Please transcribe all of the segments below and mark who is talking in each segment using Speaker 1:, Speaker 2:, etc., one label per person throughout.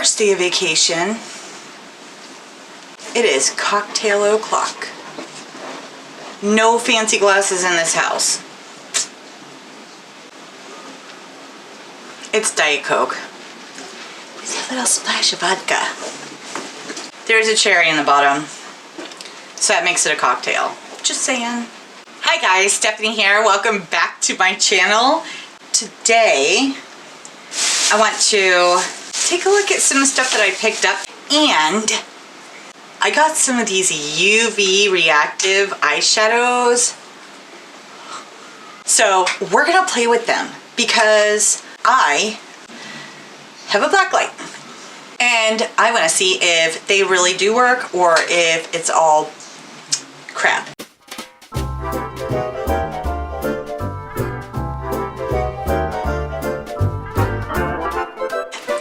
Speaker 1: first day of vacation. It is cocktail o'clock. No fancy glasses in this house. It's Diet Coke. There's a little splash of vodka. There's a cherry in the bottom, so that makes it a cocktail. Just saying. Hi guys, Stephanie here. Welcome back to my channel. Today, I want to take a look at some stuff that I picked up, and I got some of these UV reactive eyeshadows. So we're gonna play with them because I have a black light and I want to see if they really do work or if it's all crap.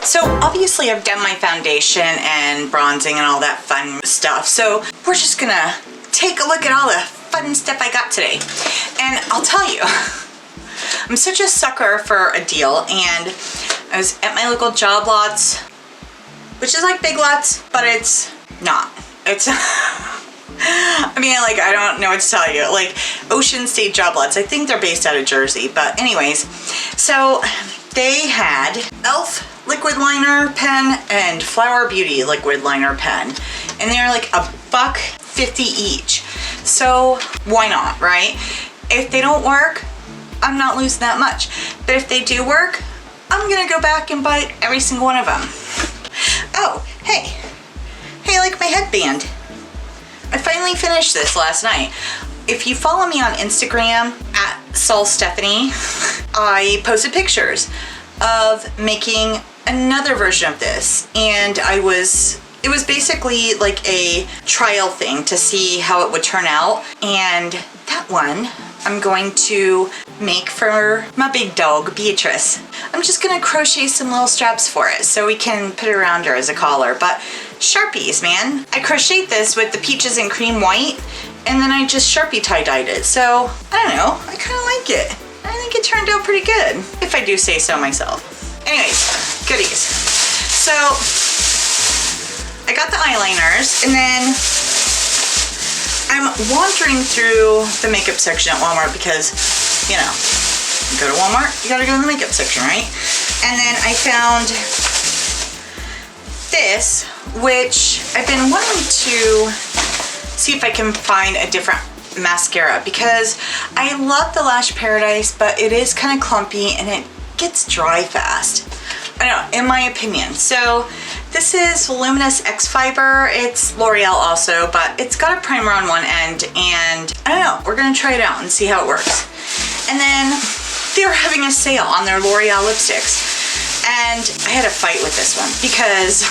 Speaker 1: So obviously I've done my foundation and bronzing and all that fun stuff. So we're just gonna take a look at all the fun stuff I got today. And I'll tell you, I'm such a sucker for a deal, and I was at my local Job Lots, which is like Big Lots, but it's not. It's, I mean, like, I don't know what to tell you. Like, Ocean State Job Lots. I think they're based out of Jersey, but anyways. So they had e.l.f. liquid liner pen and Flower Beauty liquid liner pen. And they're like $1.50 each. So why not, right? If they don't work, I'm not losing that much. But if they do work, I'm gonna go back and buy every single one of them. Oh, hey. Hey, like my headband. I finally finished this last night. If you follow me on Instagram at SoulStephanie, I posted pictures of making another version of this, and it was basically like a trial thing to see how it would turn out. And that one I'm going to make for my big dog, Beatrice. I'm just gonna crochet some little straps for it so we can put it around her as a collar. But Sharpies, man. I crocheted this with the peaches and cream white, and then I just Sharpie tie-dyed it. So, I don't know, I kinda like it. I think it turned out pretty good, if I do say so myself. Anyways, goodies. So, I got the eyeliners, and then I'm wandering through the makeup section at Walmart because, you know, you go to Walmart, you gotta go to the makeup section, right? And then I found this, which I've been wanting to see if I can find a different mascara because I love the Lash Paradise, but it is kind of clumpy and it gets dry fast. I don't know, in my opinion. So this is Voluminous X Fiber. It's L'Oreal also, but it's got a primer on one end, and I don't know, we're gonna try it out and see how it works. And then they were having a sale on their L'Oreal lipsticks, and I had a fight with this one because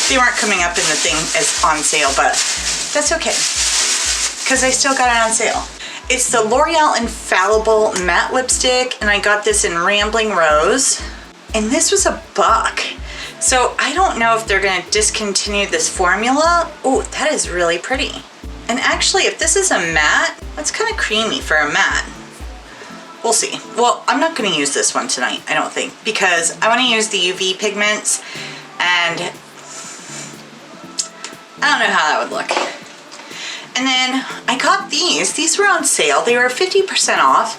Speaker 1: they weren't coming up in the thing as on sale, but that's okay, because I still got it on sale. It's the L'Oreal Infallible Matte Lipstick, and I got this in Rambling Rose, and this was $1. So I don't know if they're gonna discontinue this formula. Oh, that is really pretty. And actually, if this is a matte, that's kind of creamy for a matte. We'll see. Well, I'm not gonna use this one tonight, I don't think, because I wanna use the UV pigments, and I don't know how that would look. And then I got these. These were on sale. They were 50% off.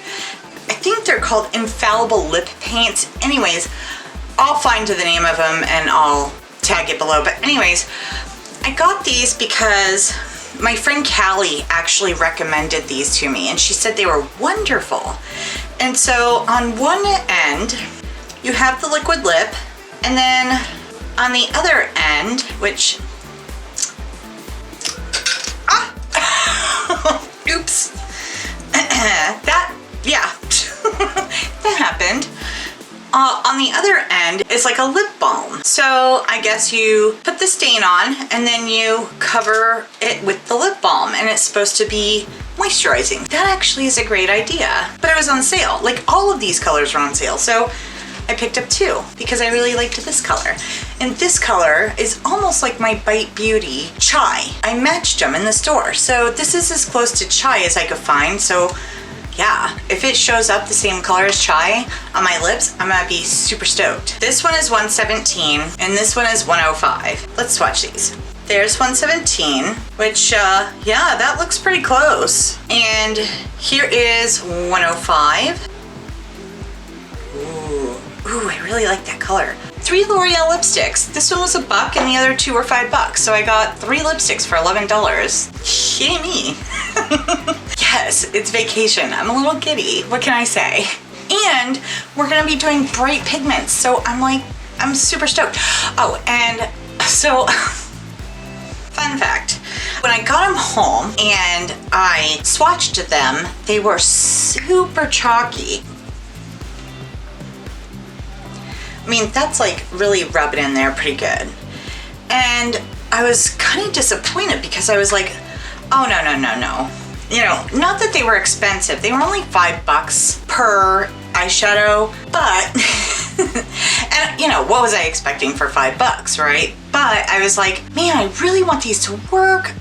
Speaker 1: I think they're called Infallible Lip Paints. Anyways, I'll find the name of them and I'll tag it below. But anyways, I got these because my friend Callie actually recommended these to me, and she said they were wonderful. And so on one end, you have the liquid lip, and then on the other end, which, oops, that happened. On the other end is like a lip balm. So I guess you put the stain on and then you cover it with the lip balm, and it's supposed to be moisturizing. That actually is a great idea, but it was on sale. Like, all of these colors were on sale. So I picked up two because I really liked this color. And this color is almost like my Bite Beauty Chai. I matched them in the store. So this is as close to Chai as I could find. So yeah, if it shows up the same color as Chai on my lips, I'm gonna be super stoked. This one is 117 and this one is 105. Let's swatch these. There's 117, which, yeah, that looks pretty close. And here is 105. Ooh, I really like that color. 3 L'Oreal lipsticks. This one was $1 and the other 2 were $5. So I got 3 lipsticks for $11. Kidding me. Yes, it's vacation. I'm a little giddy. What can I say? And we're gonna be doing bright pigments. So I'm super stoked. Oh, and so, fun fact. When I got them home and I swatched them, they were super chalky. I mean, that's like really rubbing in there pretty good. And I was kind of disappointed because I was like, oh, no. You know, not that they were expensive. They were only $5 per eyeshadow, but, and you know, what was I expecting for $5, right? But I was like, man, I really want these to work.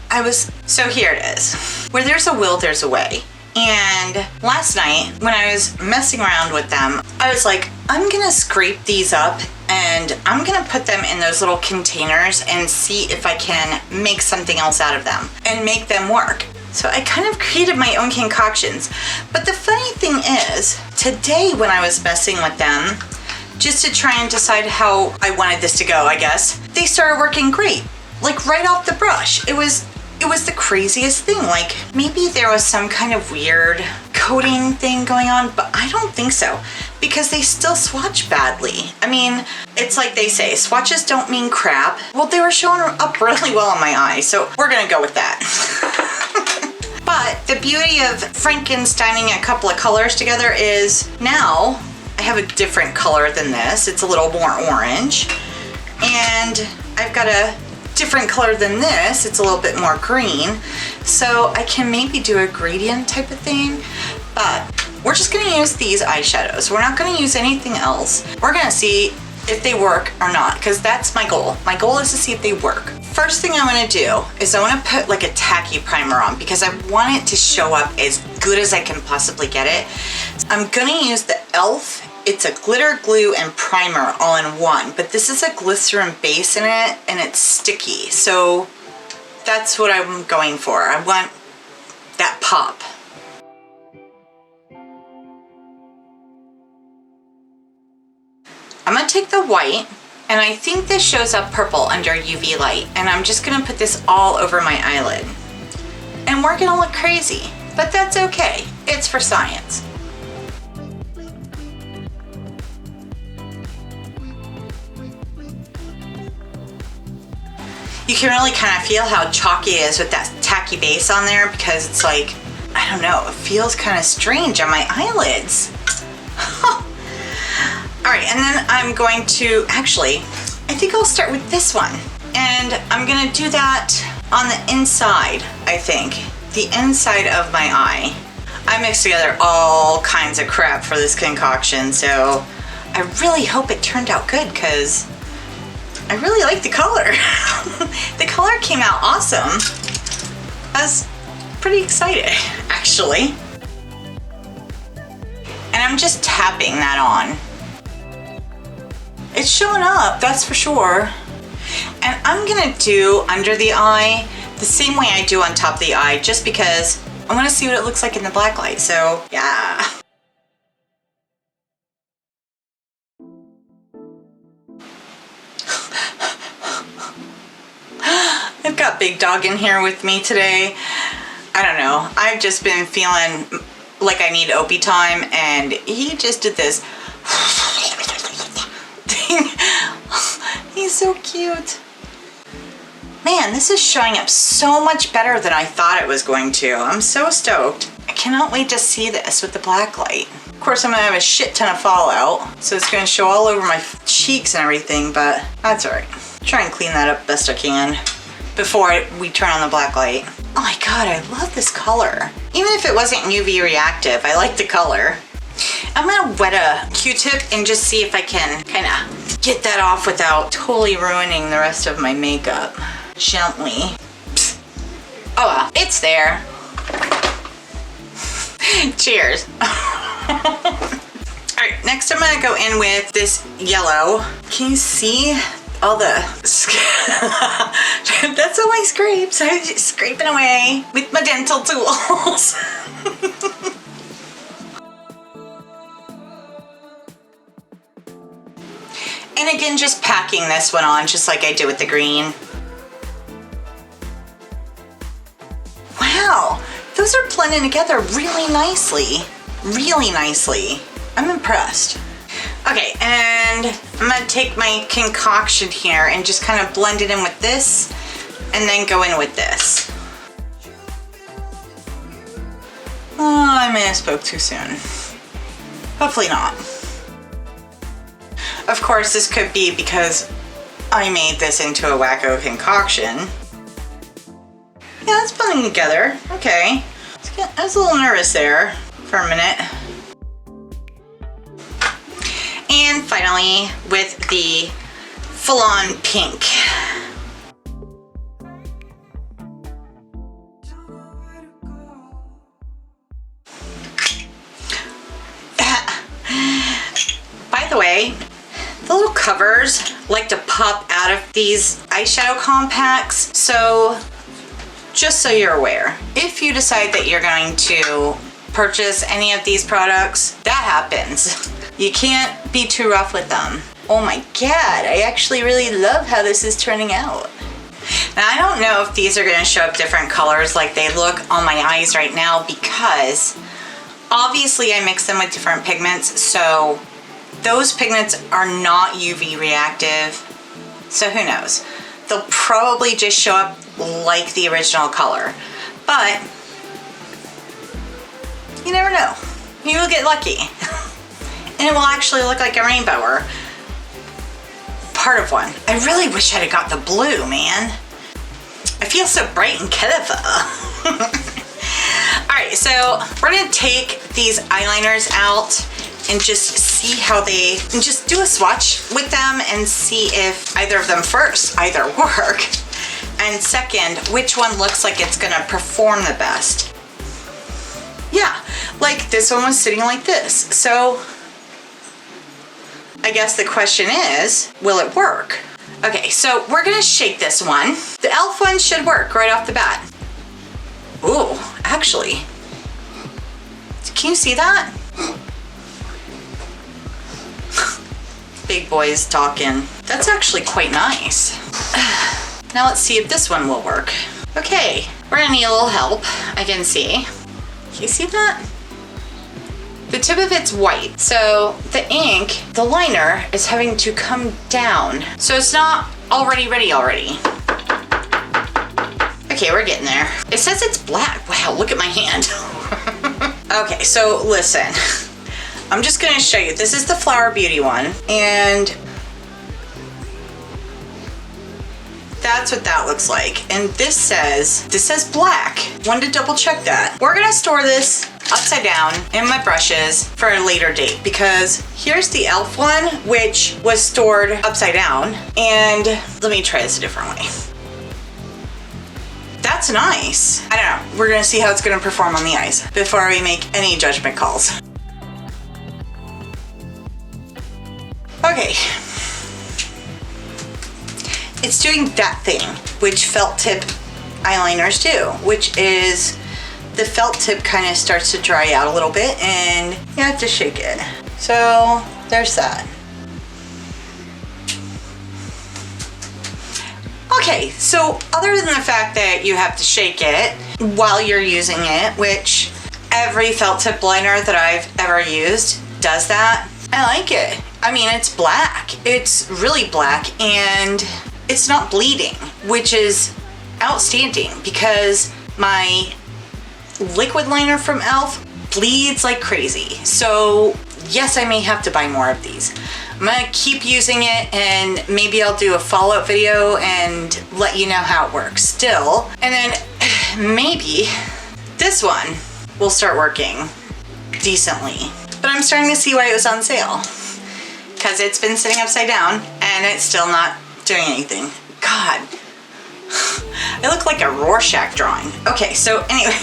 Speaker 1: So here it is. Where there's a will, there's a way. And last night when I was messing around with them, I was like, I'm gonna scrape these up and I'm gonna put them in those little containers and see if I can make something else out of them and make them work. So I kind of created my own concoctions. But the funny thing is, today when I was messing with them, just to try and decide how I wanted this to go, I guess, they started working great. Like right off the brush. It was the craziest thing. Like maybe there was some kind of weird coating thing going on, but I don't think so because they still swatch badly. I mean, it's like they say, swatches don't mean crap. Well, they were showing up really well on my eye, so we're gonna go with that. But the beauty of Frankensteining a couple of colors together is now I have a different color than this. It's a little more orange. And I've got a different color than this. It's a little bit more green. So I can maybe do a gradient type of thing, but we're just gonna use these eyeshadows. We're not gonna use anything else. We're gonna see if they work or not, because that's my goal. My goal is to see if they work. First thing I wanna do is I wanna put like a tacky primer on because I want it to show up as good as I can possibly get it. I'm gonna use the e.l.f. It's a glitter glue and primer all in one, but this is a glycerin base in it and it's sticky. So that's what I'm going for. I want that pop. I'm gonna take the white, and I think this shows up purple under UV light, and I'm just gonna put this all over my eyelid. And we're gonna look crazy, but that's okay. It's for science. You can really kind of feel how chalky it is with that tacky base on there because it's like, I don't know, it feels kind of strange on my eyelids. All right, and then I'm going to, actually, I think I'll start with this one. And I'm gonna do that on the inside, I think. The inside of my eye. I mixed together all kinds of crap for this concoction, so I really hope it turned out good because I really like the color. The color came out awesome. I was pretty excited, actually. And I'm just tapping that on. It's showing up, that's for sure. And I'm gonna do under the eye the same way I do on top of the eye, just because I wanna see what it looks like in the black light, so yeah. I've got Big Dog in here with me today. I don't know, I've just been feeling like I need Opie time, and he just did this thing. He's so cute. Man, this is showing up so much better than I thought it was going to. I'm so stoked. I cannot wait to see this with the black light. Of course, I'm gonna have a shit ton of fallout, so it's gonna show all over my cheeks and everything, but that's all right. Try and clean that up best I can before we turn on the black light. Oh my God, I love this color. Even if it wasn't UV reactive, I like the color. I'm gonna wet a Q-tip and just see if I can kind of get that off without totally ruining the rest of my makeup. Gently. Psst. Oh well, it's there. Cheers. All right, next I'm gonna go in with this yellow. Can you see all the, that's all my scrapes. I'm just scraping away with my dental tools. And again, just packing this one on just like I did with the green. Wow, those are blending together really nicely. Really nicely. I'm impressed. Okay, and I'm gonna take my concoction here and just kind of blend it in with this and then go in with this. Oh, I may have spoke too soon. Hopefully not. Of course, this could be because I made this into a wacko concoction. Yeah, it's blending together. Okay. I was a little nervous there for a minute. And finally, with the full-on pink. By the way, the little covers like to pop out of these eyeshadow compacts, so just so you're aware, if you decide that you're going to purchase any of these products, that happens. You can't be too rough with them. Oh my God, I actually really love how this is turning out. Now, I don't know if these are gonna show up different colors like they look on my eyes right now, because obviously I mix them with different pigments, so those pigments are not UV reactive, so who knows? They'll probably just show up like the original color, but you never know. You will get lucky. And it will actually look like a rainbow or part of one. I really wish I'd have got the blue, man. I feel so bright and colorful. All right, so we're gonna take these eyeliners out and just see how they, and just do a swatch with them and see if either of them first either work, and second, which one looks like it's gonna perform the best. Yeah, like this one was sitting like this. So I guess the question is, will it work? Okay, so we're gonna shake this one. The e.l.f. one should work right off the bat. Ooh, actually, can you see that? Big boys talking. That's actually quite nice. Now let's see if this one will work. Okay, we're gonna need a little help, I can see. Can you see that? The tip of it's white, so the ink, the liner, is having to come down. So it's not already ready already. Okay, we're getting there. It says it's black. Wow, look at my hand. Okay, so listen. I'm just gonna show you. This is the Flower Beauty one, and that's what that looks like. And this says black. Wanted to double check that. We're gonna store this upside down in my brushes for a later date, because here's the e.l.f. one, which was stored upside down. And let me try this a different way. That's nice. I don't know. We're gonna see how it's gonna perform on the eyes before we make any judgment calls. Okay. It's doing that thing which felt tip eyeliners do, which is the felt tip kind of starts to dry out a little bit and you have to shake it. So there's that. Okay, so other than the fact that you have to shake it while you're using it, which every felt tip liner that I've ever used does that, I like it. I mean, it's black. It's really black, and it's not bleeding, which is outstanding because my liquid liner from e.l.f. bleeds like crazy. So yes, I may have to buy more of these. I'm gonna keep using it, and maybe I'll do a follow-up video and let you know how it works still. And then maybe this one will start working decently. But I'm starting to see why it was on sale, because it's been sitting upside down and it's still not doing anything. God, I look like a Rorschach drawing. Okay, so anyway,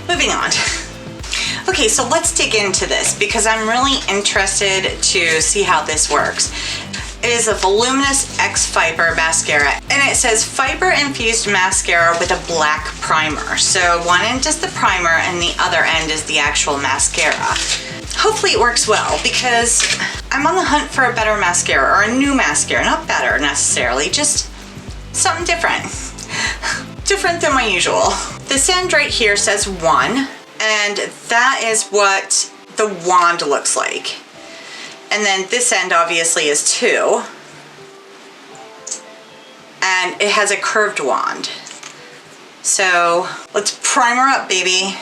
Speaker 1: moving on. Okay, so let's dig into this because I'm really interested to see how this works. It is a voluminous X Fiber mascara, and it says fiber infused mascara with a black primer. So one end is the primer and the other end is the actual mascara. Hopefully it works well because I'm on the hunt for a better mascara, or a new mascara. Not better necessarily, just something different. Different than my usual. This end right here says 1, and that is what the wand looks like. And then this end obviously is 2. And it has a curved wand. So let's primer up, baby.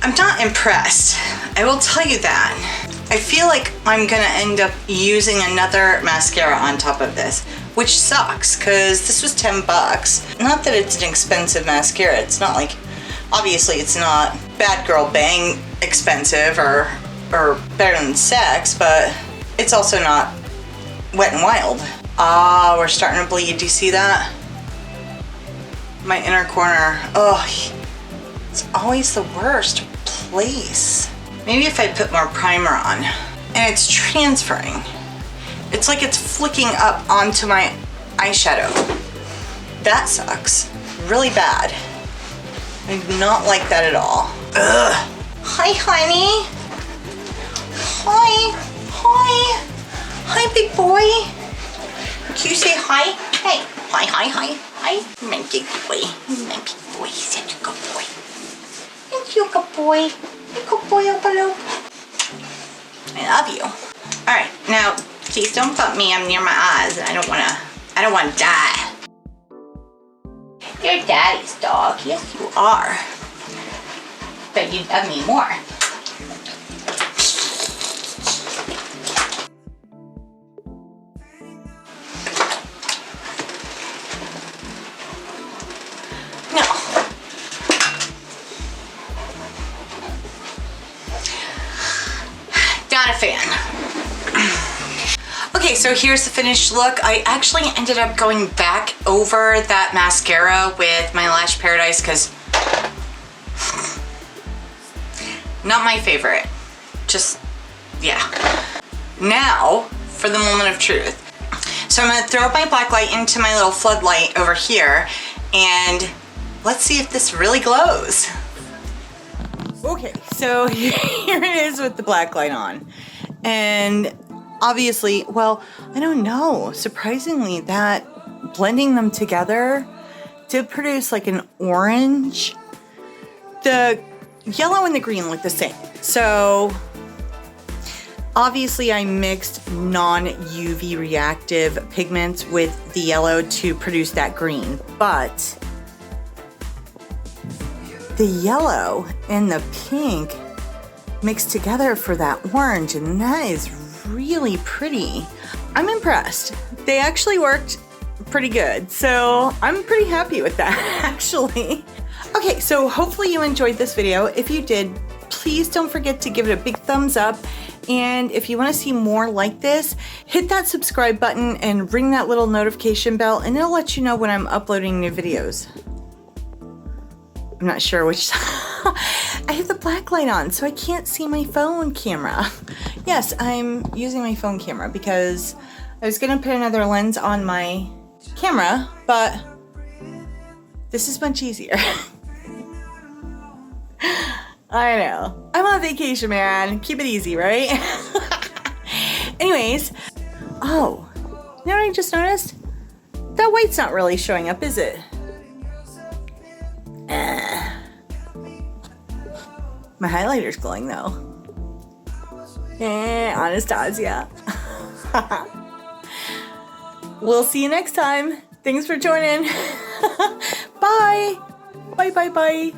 Speaker 1: I'm not impressed. I will tell you that. I feel like I'm gonna end up using another mascara on top of this, which sucks because this was 10 bucks. Not that it's an expensive mascara. It's not like, obviously it's not Bad Girl Bang expensive or better than Sex, but it's also not Wet n Wild. Ah, we're starting to bleed. Do you see that? My inner corner. Oh, it's always the worst place. Maybe if I put more primer on. And it's transferring. It's like it's flicking up onto my eyeshadow. That sucks. Really bad. I do not like that at all. Ugh. Hi, honey. Hi. Hi. Hi, big boy. Can you say hi? Hey. Hi, hi, hi. Hi. My big boy. My big boy. He's such a good boy. Thank you, good boy. Hey, good boy, below. I love you. All right, now please don't put me near my eyes. I don't want to die. You're daddy's dog. Yes, you are. But you love me more. Not a fan. Okay, so here's the finished look. I actually ended up going back over that mascara with my Lash Paradise because not my favorite. Just, yeah. Now, for the moment of truth. So I'm gonna throw my black light into my little floodlight over here and let's see if this really glows. Okay, so here it is with the black light on. And obviously, well, I don't know. Surprisingly, that blending them together did produce like an orange. The yellow and the green look the same. So obviously I mixed non-UV reactive pigments with the yellow to produce that green, but the yellow and the pink mixed together for that orange, and that is really pretty. I'm impressed. They actually worked pretty good, so I'm pretty happy with that actually. Okay, so hopefully you enjoyed this video. If you did, please don't forget to give it a big thumbs up, and if you want to see more like this, hit that subscribe button and ring that little notification bell, and it'll let you know when I'm uploading new videos. I'm not sure which. I have the black light on, so I can't see my phone camera. Yes, I'm using my phone camera because I was gonna put another lens on my camera, but this is much easier. I know. I'm on vacation, man. Keep it easy, right? Anyways, oh, you know what I just noticed? That white's not really showing up, is it? My highlighter's glowing though. Anastasia. We'll see you next time. Thanks for joining. Bye. Bye, bye, bye.